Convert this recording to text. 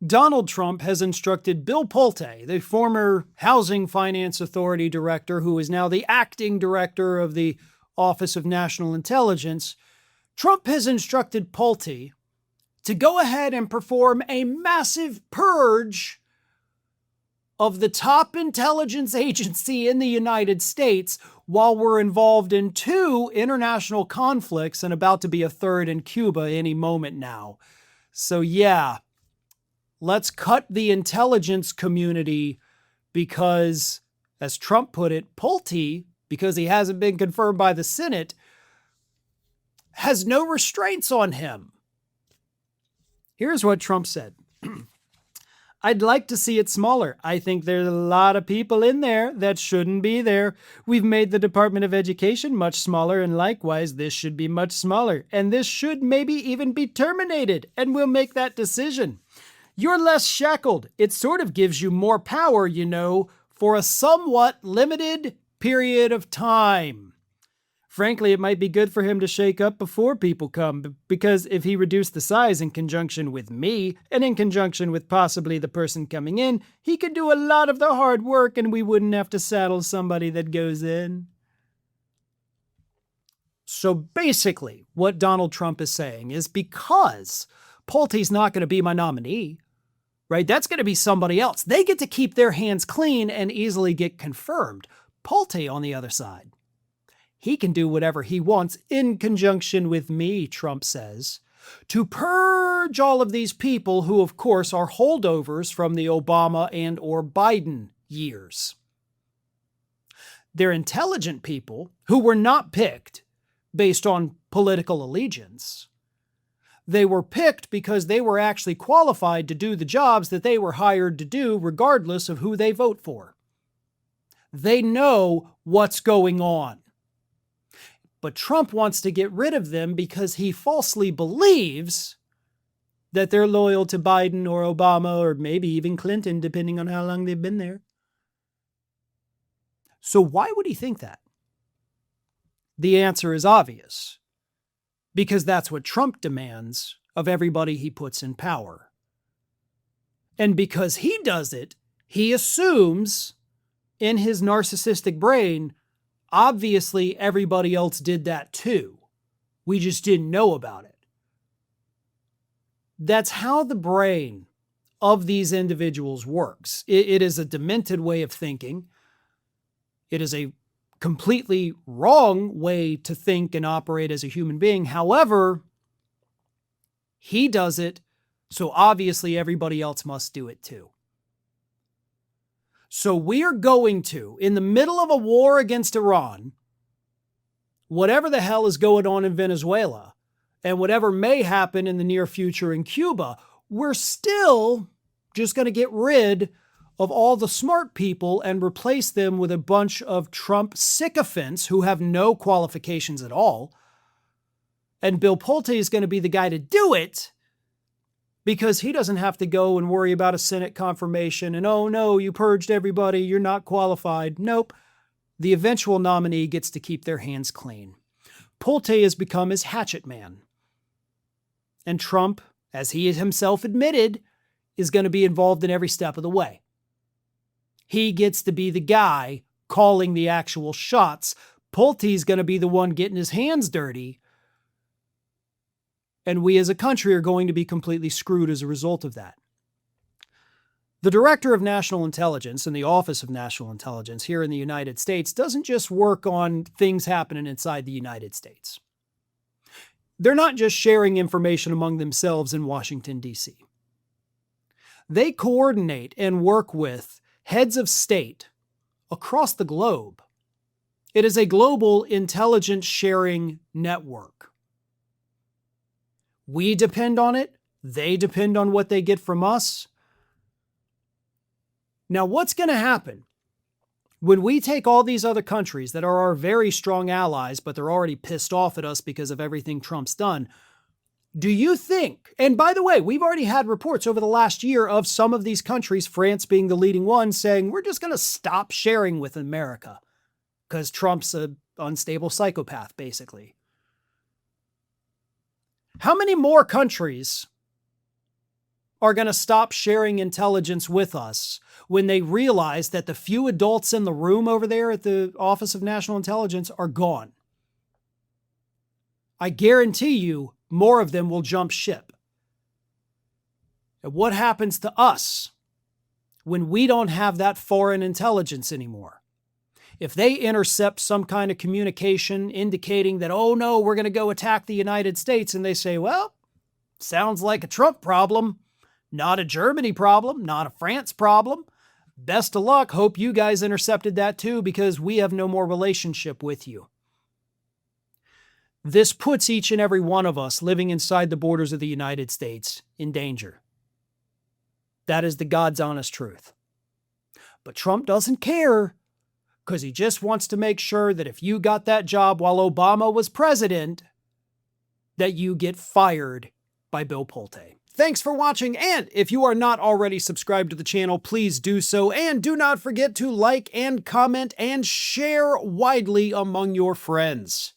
Donald Trump has instructed Bill Pulte, the former Housing Finance Authority director, who is now the acting director of the Office of National Intelligence. Trump has instructed Pulte to go ahead and perform a massive purge of the top intelligence agency in the United States while we're involved in 2 international conflicts and about to be a third in Cuba any moment now. So yeah, let's cut the intelligence community because, as Trump put it, Pulte, because he hasn't been confirmed by the Senate, has no restraints on him. Here's what Trump said. I'd like to see it smaller. I think there's a lot of people in there that shouldn't be there. We've made the Department of Education much smaller, and likewise, this should be much smaller. And this should maybe even be terminated, and we'll make that decision. You're less shackled. It sort of gives you more power, you know, for a somewhat limited period of time. Frankly, it might be good for him to shake up before people come, because if he reduced the size in conjunction with me, and in conjunction with possibly the person coming in, he could do a lot of the hard work and we wouldn't have to saddle somebody that goes in. So basically, what Donald Trump is saying is because Pulte's not going to be my nominee, right? That's going to be somebody else. They get to keep their hands clean and easily get confirmed. Pulte, on the other side, he can do whatever he wants in conjunction with me, Trump says, to purge all of these people who, of course, are holdovers from the Obama and or Biden years. They're intelligent people who were not picked based on political allegiance. They were picked because they were actually qualified to do the jobs that they were hired to do regardless of who they vote for. They know what's going on. But Trump wants to get rid of them because he falsely believes that they're loyal to Biden or Obama or maybe even Clinton, depending on how long they've been there. So why would he think that? The answer is obvious. Because that's what Trump demands of everybody he puts in power. And because he does it, he assumes in his narcissistic brain, obviously, everybody else did that too. We just didn't know about it. That's how the brain of these individuals works. It is a demented way of thinking. It is a completely wrong way to think and operate as a human being. However, he does it, so obviously everybody else must do it too. So we are going to, in the middle of a war against Iran, whatever the hell is going on in Venezuela, and whatever may happen in the near future in Cuba, we're still just going to get rid of all the smart people and replace them with a bunch of Trump sycophants who have no qualifications at all. And Bill Pulte is going to be the guy to do it, because he doesn't have to go and worry about a Senate confirmation and, oh no, you purged everybody, you're not qualified. Nope. The eventual nominee gets to keep their hands clean. Pulte has become his hatchet man. And Trump, as he himself admitted, is going to be involved in every step of the way. He gets to be the guy calling the actual shots. Pulte's going to be the one getting his hands dirty. And we as a country are going to be completely screwed as a result of that. The Director of National Intelligence and the Office of National Intelligence here in the United States doesn't just work on things happening inside the United States. They're not just sharing information among themselves in Washington, D.C. They coordinate and work with heads of state across the globe. It is a global intelligence sharing network. We depend on it. They depend on what they get from us. Now, what's going to happen when we take all these other countries that are our very strong allies, but they're already pissed off at us because of everything Trump's done? Do you think, and by the way, we've already had reports over the last year of some of these countries, France being the leading one, saying we're just going to stop sharing with America because Trump's an unstable psychopath, basically. How many more countries are going to stop sharing intelligence with us when they realize that the few adults in the room over there at the Office of National Intelligence are gone. I guarantee you more of them will jump ship. And what happens to us when we don't have that foreign intelligence anymore? If they intercept some kind of communication indicating that, oh no, we're going to go attack the United States, and they say, well, sounds like a Trump problem, not a Germany problem, not a France problem. Best of luck. Hope you guys intercepted that too, because we have no more relationship with you. This puts each and every one of us living inside the borders of the United States in danger. That is the God's honest truth. But Trump doesn't care, because he just wants to make sure that if you got that job while Obama was president, that you get fired by Bill Pulte. Thanks for watching, and if you are not already subscribed to the channel, please do so, and do not forget to like and comment and share widely among your friends.